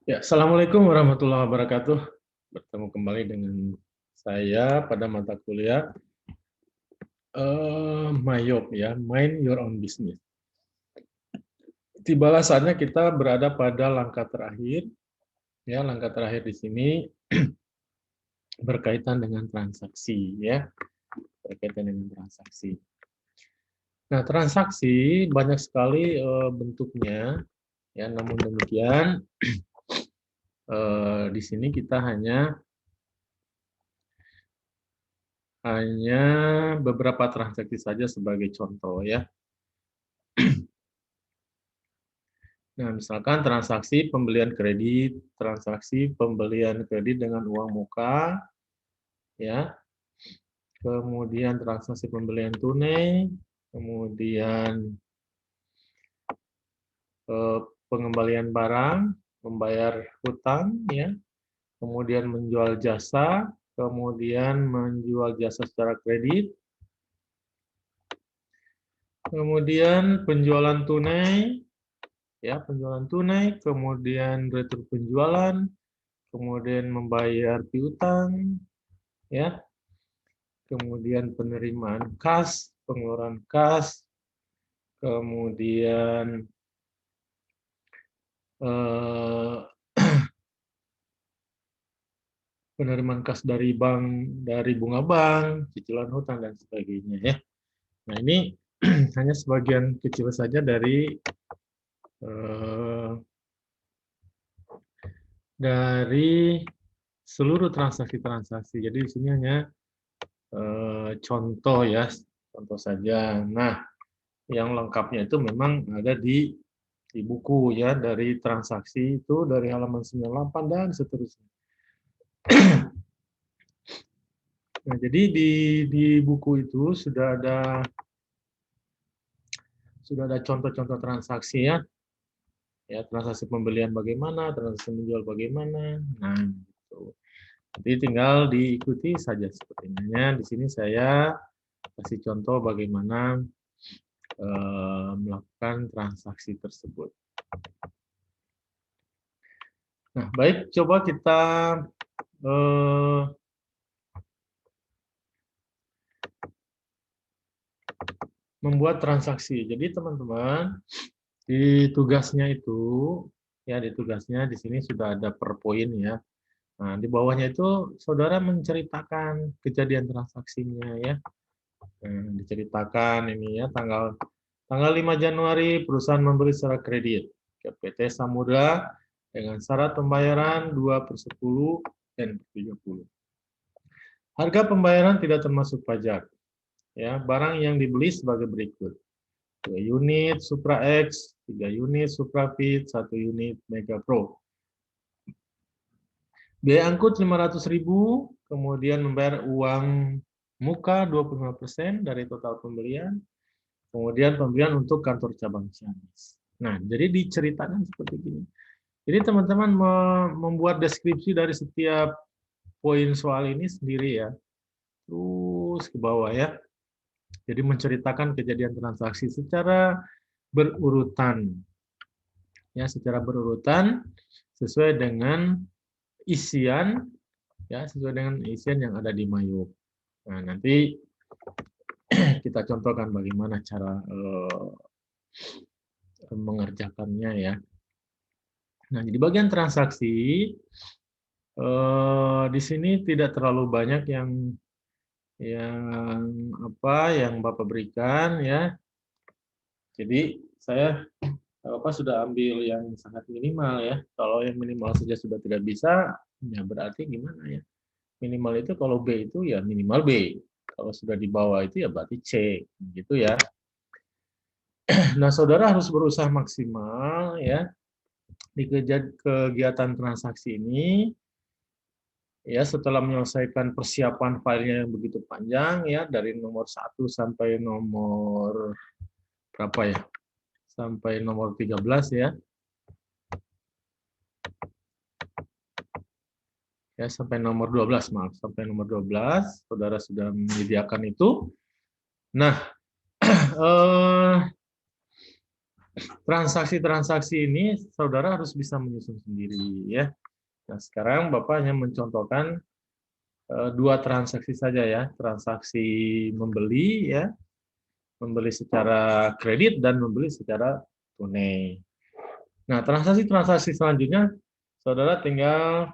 Ya, Assalamualaikum warahmatullahi wabarakatuh. Bertemu kembali dengan saya pada mata kuliah MYOB ya, Mind Your Own Business. Tibalah saatnya kita berada pada langkah terakhir. Ya, langkah terakhir di sini berkaitan dengan transaksi ya, berkaitan dengan transaksi. Nah, transaksi banyak sekali bentuknya ya, namun demikian di sini kita hanya beberapa transaksi saja sebagai contoh ya. Nah, misalkan transaksi pembelian kredit, transaksi pembelian kredit dengan uang muka, ya, kemudian transaksi pembelian tunai, kemudian pengembalian barang, membayar hutang, ya, kemudian menjual jasa, kemudian menjual jasa secara kredit, kemudian penjualan tunai, ya, penjualan tunai, kemudian retur penjualan, kemudian membayar piutang, ya, kemudian penerimaan kas, pengeluaran kas, kemudian eh, penerimaan kas dari bank, dari bunga bank, cicilan hutang dan sebagainya ya. Nah ini hanya sebagian kecil saja eh, dari seluruh transaksi-transaksi. Jadi di sini hanya contoh ya, contoh saja. Nah, yang lengkapnya itu memang ada di buku ya, dari transaksi itu dari halaman 98 dan seterusnya. Nah, jadi di buku itu sudah ada contoh-contoh transaksi ya. Ya, transaksi pembelian bagaimana, transaksi menjual bagaimana. Nah, gitu. Jadi tinggal diikuti saja sepertinya. Di sini saya kasih contoh bagaimana melakukan transaksi tersebut. Nah, baik, coba kita membuat transaksi. Jadi teman-teman di tugasnya itu ya di tugasnya di sini sudah ada per poin ya. Nah, di bawahnya itu saudara menceritakan kejadian transaksinya ya. Nah, diceritakan ini ya tanggal 5 Januari perusahaan memberi secara kredit ke PT Samudra dengan syarat pembayaran 2/10 dan 70. Harga pembayaran tidak termasuk pajak. Ya, barang yang dibeli sebagai berikut. 2 unit Supra X, 3 unit Supra Fit, 1 unit Mega Pro. Biaya angkut 500.000, kemudian membayar uang muka 25% dari total pembelian, kemudian pembelian untuk kantor cabang Ciamis. Nah, jadi diceritakan seperti ini. Jadi teman-teman membuat deskripsi dari setiap poin soal ini sendiri ya. Terus ke bawah ya. Jadi menceritakan kejadian transaksi secara berurutan. Ya, secara berurutan sesuai dengan isian ya, sesuai dengan isian yang ada di MYOB. Nah, nanti kita contohkan bagaimana cara mengerjakannya ya. Nah, di bagian transaksi di sini tidak terlalu banyak yang Bapak berikan ya. Jadi saya Bapak sudah ambil yang sangat minimal ya. Kalau yang minimal saja sudah tidak bisa, ya berarti gimana ya? Minimal itu kalau B itu ya minimal B. Kalau sudah di bawah itu ya berarti C, gitu ya. Nah, saudara harus berusaha maksimal ya di kegiatan transaksi ini ya setelah menyelesaikan persiapan filenya yang begitu panjang ya dari nomor 1 sampai nomor berapa ya? Sampai nomor 13 ya. Ya sampai nomor 12, maaf, sampai nomor 12 saudara sudah menyediakan itu. Nah, transaksi-transaksi ini saudara harus bisa menyusun sendiri ya. Nah, sekarang Bapak hanya mencontohkan dua transaksi saja ya, transaksi membeli ya, membeli secara kredit dan membeli secara tunai. Nah, transaksi-transaksi selanjutnya saudara tinggal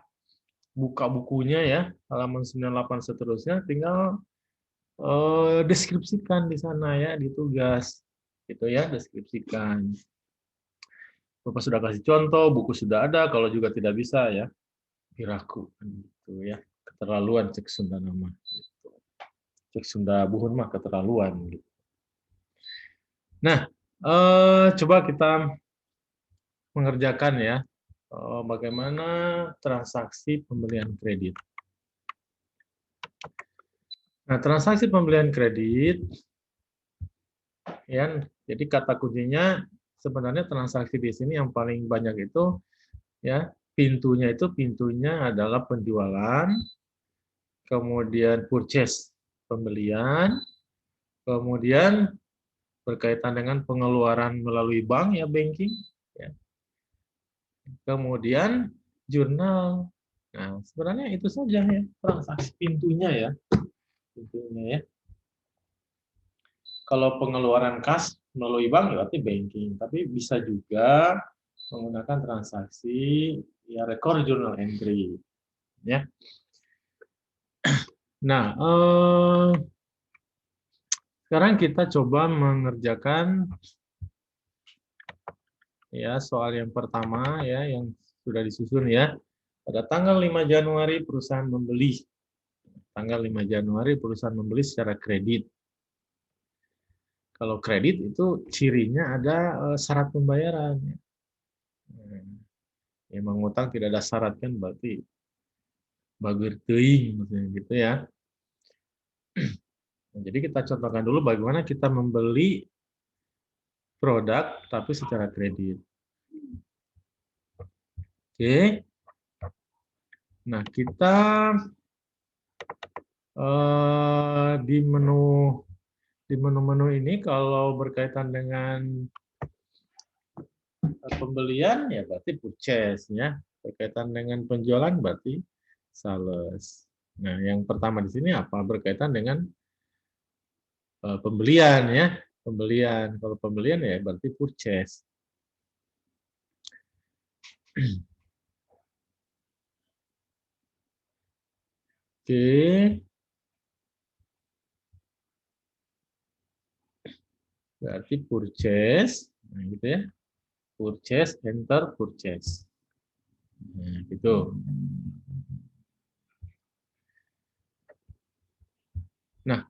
buka bukunya ya, halaman 98 seterusnya, tinggal deskripsikan di sana ya, di tugas. Gitu ya, deskripsikan. Bapak sudah kasih contoh, buku sudah ada, kalau juga tidak bisa ya, piraku gitu ya. Keterlaluan cek Sunda nama gitu. Cek Sunda buhun mah keterlaluan gitu. Nah, coba kita mengerjakan ya bagaimana transaksi pembelian kredit. Nah, transaksi pembelian kredit ya, jadi kata kuncinya sebenarnya transaksi di sini yang paling banyak itu ya, pintunya adalah penjualan, kemudian purchase pembelian, kemudian berkaitan dengan pengeluaran melalui bank ya, banking ya. Kemudian jurnal. Nah, sebenarnya itu saja ya transaksi pintunya ya. Pintunya ya. Kalau pengeluaran kas melalui bank berarti banking, tapi bisa juga menggunakan transaksi ya record journal entry ya. Nah, sekarang kita coba mengerjakan ya soal yang pertama ya yang sudah disusun ya. Pada tanggal 5 Januari perusahaan membeli. Tanggal 5 Januari perusahaan membeli secara kredit. Kalau kredit itu cirinya ada syarat pembayaran. Emang utang tidak ada syarat kan berarti bagus teuing maksudnya gitu ya. Nah, jadi kita contohkan dulu bagaimana kita membeli produk tapi secara kredit. Oke. Nah, kita di menu ini kalau berkaitan dengan pembelian ya berarti purchase ya. Berkaitan dengan penjualan berarti sales. Nah, yang pertama di sini apa? Berkaitan dengan pembelian ya. Pembelian. Kalau pembelian ya berarti purchase. Oke. Berarti purchase. Nah, gitu ya. Purchase, enter purchase. Nah, gitu. Nah,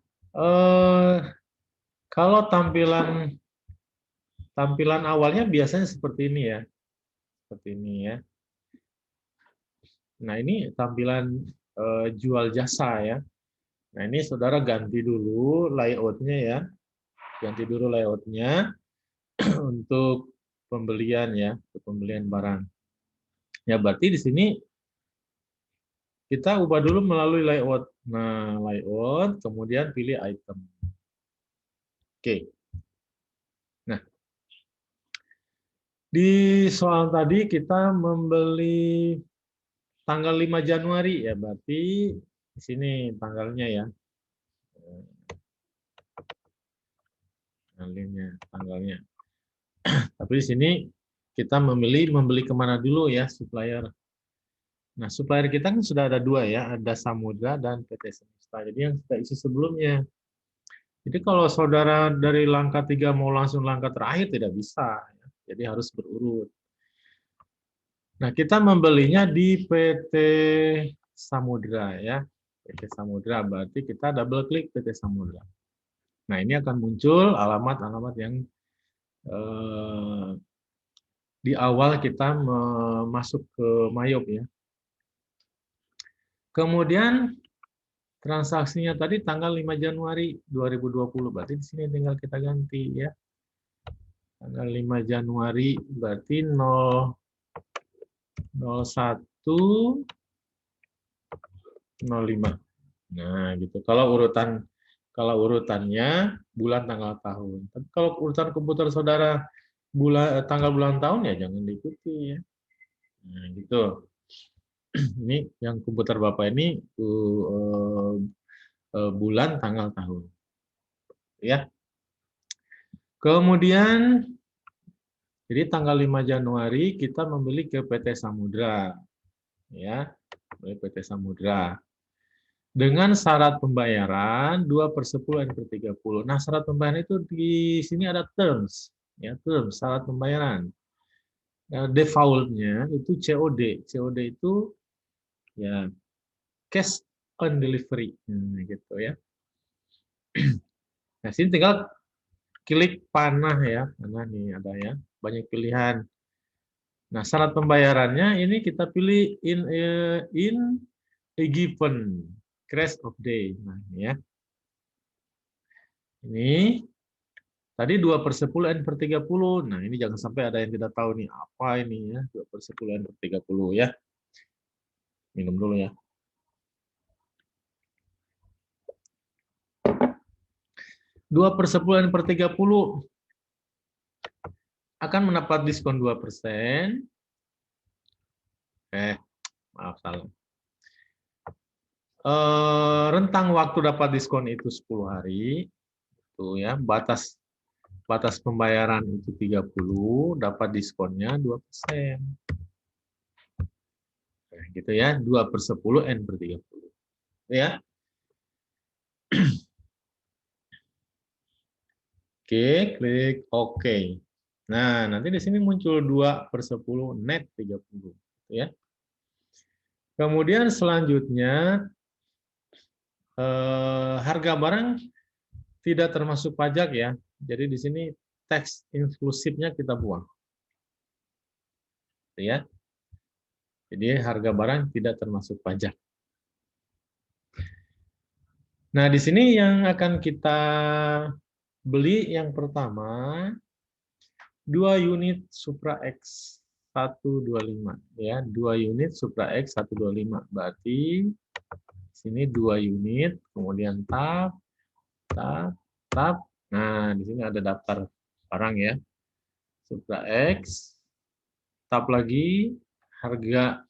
kalau tampilan awalnya biasanya seperti ini ya. Seperti ini ya. Nah, ini tampilan jual jasa ya. Nah, ini saudara ganti dulu layoutnya ya. Ganti dulu layoutnya untuk pembelian ya, untuk pembelian barang. Ya, berarti di sini kita ubah dulu melalui layout. Nah, layout, kemudian pilih item. Oke. Nah, di soal tadi kita membeli tanggal 5 Januari ya, berarti di sini tanggalnya ya. Tanggalnya. Tapi di sini kita memilih membeli kemana dulu ya, supplier. Nah, supplier kita kan sudah ada dua ya, ada Samudra dan PT Semesta. Jadi yang kita isi sebelumnya. Jadi kalau saudara dari langkah 3 mau langsung langkah terakhir tidak bisa. Ya. Jadi harus berurut. Nah, kita membelinya di PT Samudra ya. PT Samudra berarti kita double klik PT Samudra. Nah, ini akan muncul alamat-alamat yang di awal kita masuk ke Mayop ya. Kemudian transaksinya tadi tanggal 5 Januari 2020, berarti di sini tinggal kita ganti ya. Tanggal 5 Januari berarti 01/05. Nah, gitu. Kalau urutannya bulan tanggal tahun. Tapi kalau urutan komputer saudara tanggal bulan tahun ya jangan diikuti ya. Nah, gitu. Ini yang komputer Bapak ini bulan, tanggal, tahun. Ya. Kemudian jadi tanggal 5 Januari kita membeli ke PT Samudra. Ya, oleh PT Samudra. Dengan syarat pembayaran 2/10 N/30. Nah, syarat pembayaran itu di sini ada terms, ya, terms syarat pembayaran. Default-nya itu COD. COD itu ya cash on delivery, gitu ya. Nah, sini tinggal klik panah ya, panah nih ada ya, banyak pilihan. Nah, syarat pembayarannya ini kita pilih in a given crash of day. Nah, ini ya. Ini tadi 2/10 N/30. Nah, ini jangan sampai ada yang tidak tahu nih apa ini ya, 2/10 N/30 ya. Minum dulu ya. 2/10 N/30 akan mendapat diskon 2%. Maaf salah. Rentang waktu dapat diskon itu 10 hari. Tuh ya, batas pembayaran itu 30, dapat diskonnya 2%. Nah, gitu ya, 2/10 N/30. Ya. Oke, klik OK. Nah, nanti di sini muncul 2/10 net 30. Ya. Kemudian selanjutnya, harga barang tidak termasuk pajak ya. Jadi di sini teks inklusifnya kita buang. Ya. Jadi harga barang tidak termasuk pajak. Nah, di sini yang akan kita beli yang pertama 2 unit Supra X 125 ya, 2 unit Supra X 125. Berarti sini 2 unit, kemudian tab. Nah, di sini ada daftar barang ya. Supra X, tab lagi harga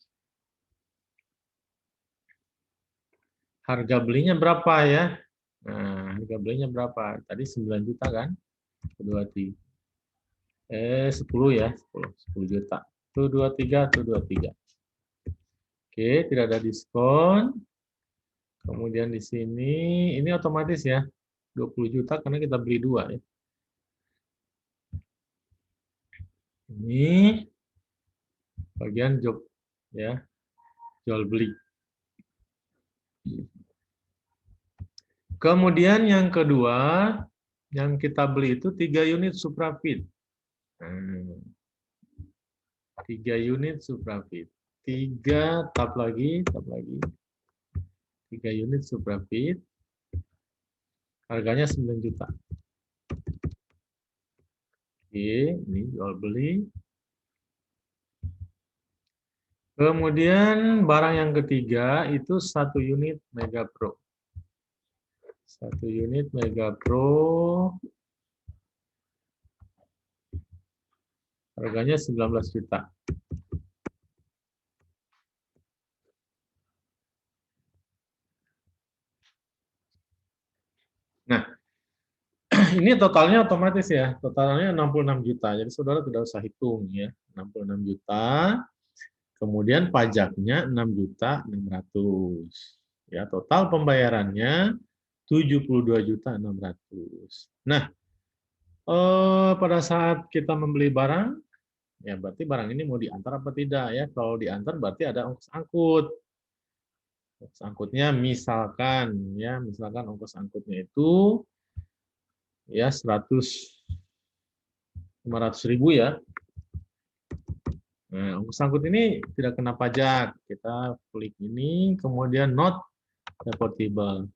belinya berapa ya? Nah, harga belinya berapa? Tadi 9 juta kan? 23. 10 ya, 10 juta. Tuh 23, tuh 23. Oke, tidak ada diskon. Kemudian di sini ini otomatis ya. 20 juta karena kita beli 2 ya. Ini bagian job ya, jual beli. Kemudian yang kedua, yang kita beli itu 3 unit Suprafit. 3 unit Suprafit. 3 tab lagi. 3 unit Suprafit. Harganya 9 juta. Oke, ini jual beli. Kemudian barang yang ketiga itu 1 unit Mega Pro. 1 unit Mega Pro. Harganya 19 juta. Nah, ini totalnya otomatis ya. Totalnya 66 juta. Jadi saudara tidak usah hitung ya. 66 juta. Kemudian pajaknya 6.600.000. Ya, total pembayarannya 72.600.000. Nah, pada saat kita membeli barang, ya berarti barang ini mau diantar apa tidak ya? Kalau diantar berarti ada ongkos angkut. Ongkos angkutnya misalkan ongkos angkutnya itu ya 500.000 ya. Nah, ongkos angkut ini tidak kena pajak. Kita klik ini, kemudian not deportable.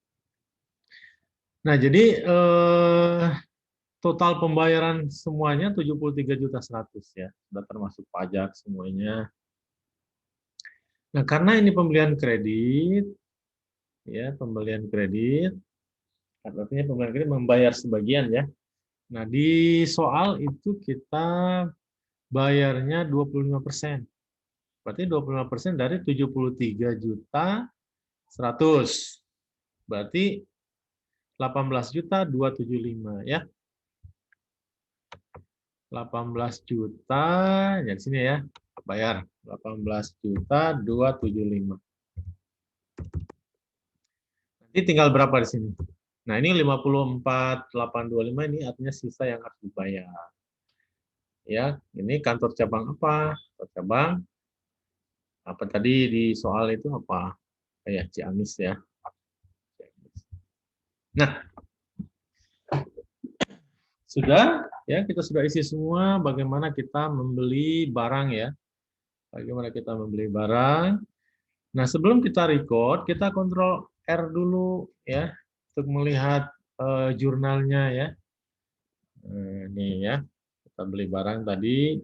Nah, jadi total pembayaran semuanya 73.100.000 ya, sudah termasuk pajak semuanya. Nah, karena ini pembelian kredit, ya artinya pembelian kredit membayar sebagian ya. Nah, di soal itu kita bayarnya 25%. Berarti 25% dari 73 juta 100. Berarti 18 juta 275 ya. 18 juta ya di sini ya. Bayar 18 juta 275. Nanti tinggal berapa di sini? Nah, ini 54.825 ini artinya sisa yang harus dibayar. Ya, ini kantor cabang apa? Kantor cabang apa tadi di soal itu apa? Kayak Ciamis ya. Nah, sudah ya, kita sudah isi semua bagaimana kita membeli barang ya. Bagaimana kita membeli barang. Nah, sebelum kita record, kita kontrol R dulu ya untuk melihat jurnalnya ya. Ini ya, kita beli barang tadi,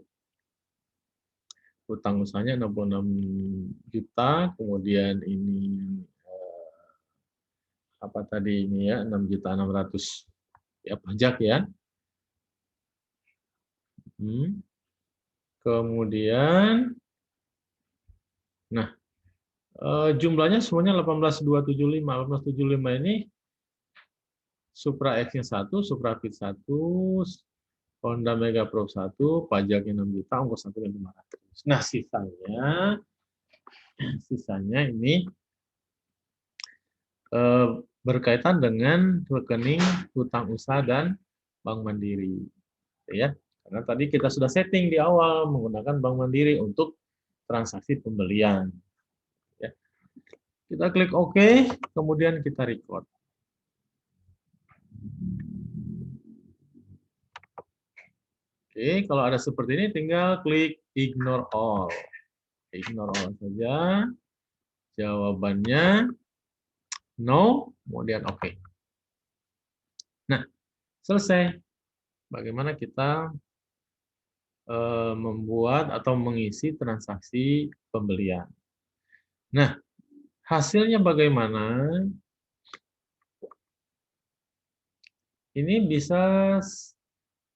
hutang usahanya 66 juta, kemudian ini apa tadi ini ya, 6.600 ya pajak ya. Kemudian, nah jumlahnya semuanya 18.275. 18.275 ini Supra X-nya 1, Supra Fit 1, Honda Mega Pro 1, pajaknya 6 juta, ongkos 1.500. Nah, sisanya ini berkaitan dengan rekening hutang usaha dan Bank Mandiri. Ya, karena tadi kita sudah setting di awal menggunakan Bank Mandiri untuk transaksi pembelian. Ya. Kita klik OK, kemudian kita record. Oke, kalau ada seperti ini tinggal klik ignore all. Ignore all saja. Jawabannya no, kemudian OK. Nah, selesai. Bagaimana kita membuat atau mengisi transaksi pembelian. Nah, hasilnya bagaimana? Ini bisa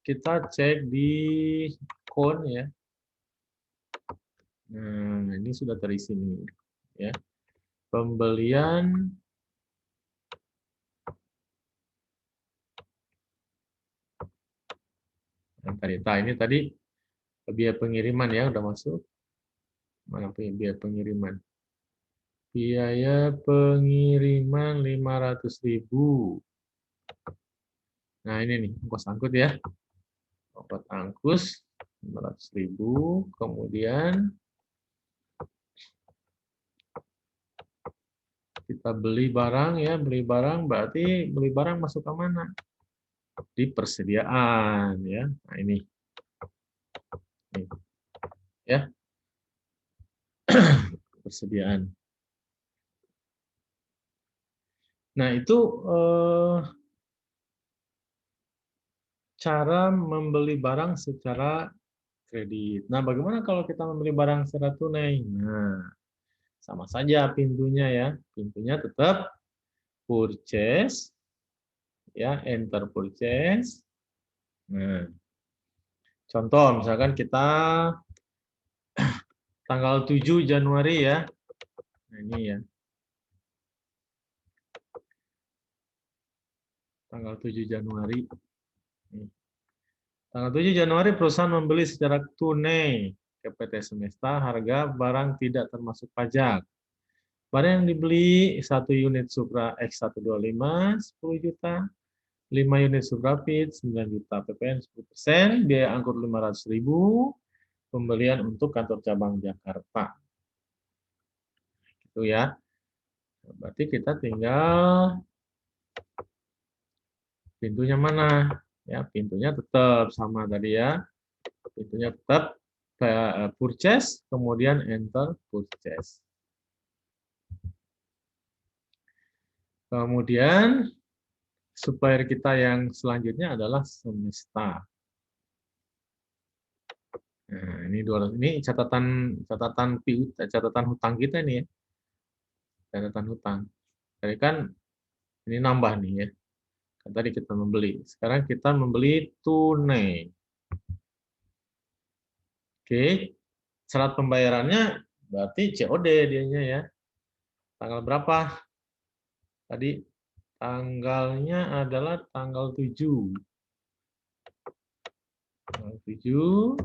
kita cek di Kon ya. Nah, ini sudah terisi nih ya. Pembelian ini tadi biaya pengiriman ya udah masuk. Mana biaya pengiriman? Biaya pengiriman 500.000. Nah, ini nih ongkos angkut ya. Ongkos angkut 500.000, kemudian kita beli barang ya, beli barang berarti beli barang masuk ke mana? Di persediaan ya. Nah, ini. Ya. Persediaan. Nah, itu cara membeli barang secara kredit. Nah, bagaimana kalau kita membeli barang secara tunai? Nah, sama saja pintunya ya. Pintunya tetap purchase ya, enter purchase. Nah, contoh misalkan kita tanggal 7 Januari ya. Nah, ini ya. Tanggal 7 Januari. Tanggal 7 Januari perusahaan membeli secara tunai ke PT Semesta, harga barang tidak termasuk pajak. Barang yang dibeli 1 unit Supra X125 10 juta, 5 unit Supra Fit 9 juta, PPN 10%, biaya angkut 500.000, pembelian untuk kantor cabang Jakarta. Itu ya. Berarti kita tinggal pintunya mana? Ya, pintunya tetap sama tadi ya. Pintunya tetap purchase, kemudian enter purchase. Kemudian supplier kita yang selanjutnya adalah Semesta. Nah, ini 200. Ini catatan hutang kita nih ya. Catatan hutang. Jadi kan ini nambah nih ya. Tadi kita membeli. Sekarang kita membeli tunai. Oke. Syarat pembayarannya berarti COD dianya ya. Tanggal berapa? Tadi tanggalnya adalah tanggal 7. Tanggal 7.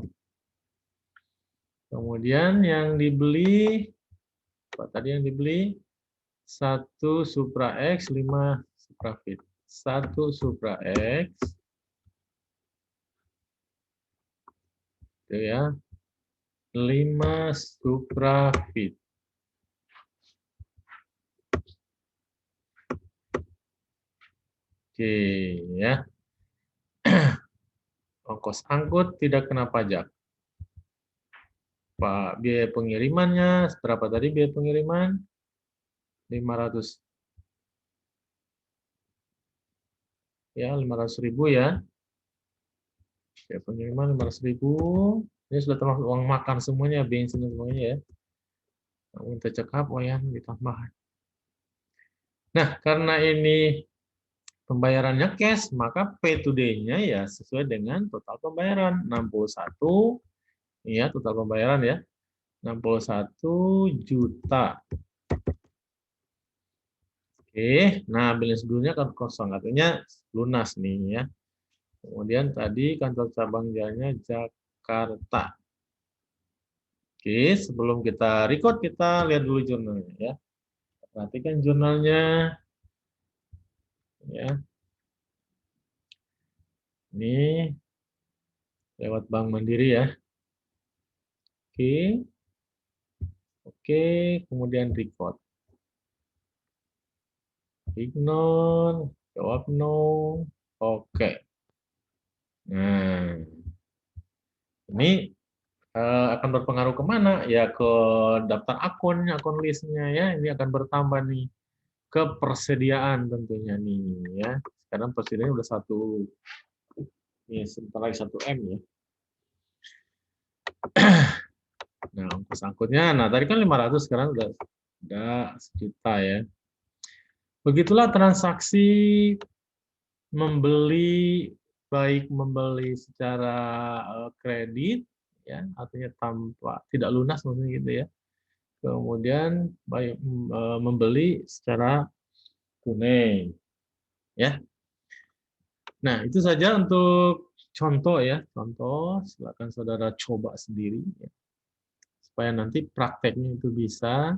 Kemudian yang dibeli, apa tadi yang dibeli? 1 Supra X, 5 Suprafit. 1 Supra X. Itu ya. 5 Suprafit. Oke, ya. Ongkos angkut tidak kena pajak. Pak, biaya pengirimannya berapa tadi biaya pengiriman? 500. Ya, 500.000 ya. Biaya pengiriman 500.000. Ini sudah termasuk uang makan semuanya, bensin semuanya ya. Untuk cekap, oh ya, ditambah. Nah, karena ini pembayarannya cash, maka pay today-nya ya sesuai dengan total pembayaran 61 ya, total pembayaran ya. 61 juta. Oke, nah balance dulunya kan kosong, artinya lunas nih ya. Kemudian tadi kantor cabang Jaya Jakarta. Oke, sebelum kita record kita lihat dulu jurnalnya ya. Perhatikan jurnalnya ya. Ini lewat Bank Mandiri ya. Oke. Oke, kemudian record. Ignore, jawab no. Oke. Nah, ini akan berpengaruh kemana? Ya ke daftar akun listnya ya. Ini akan bertambah nih ke persediaan tentunya nih ya. Sekarang persediaannya udah 1, ini sebentar lagi 1 M ya. Nah, ongkos angkutnya, nah tadi kan 500, sekarang udah 1 juta ya. Begitulah transaksi membeli, baik membeli secara kredit ya, artinya tanpa tidak lunas maksudnya gitu ya. Kemudian baik membeli secara tunai ya. Nah, itu saja untuk contoh ya, contoh. Silakan saudara coba sendiri ya. Supaya nanti prakteknya itu bisa.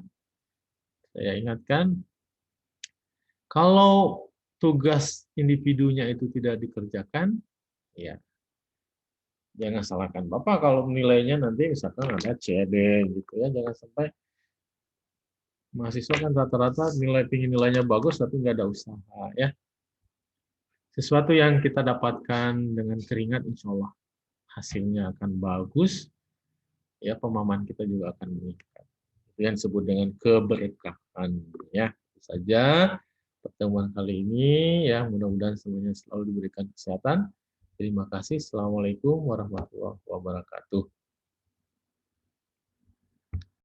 Saya ingatkan, kalau tugas individunya itu tidak dikerjakan, ya jangan salahkan Bapak kalau nilainya nanti misalkan ada CD gitu ya. Jangan sampai mahasiswa kan rata-rata pingin nilainya bagus tapi nggak ada usaha ya. Sesuatu yang kita dapatkan dengan keringat, insya Allah hasilnya akan bagus. Ya, pemahaman kita juga akan meningkat. Itu yang disebut dengan keberkahan ya. Itu saja pertemuan kali ini ya, mudah-mudahan semuanya selalu diberikan kesehatan. Terima kasih. Assalamualaikum warahmatullahi wabarakatuh.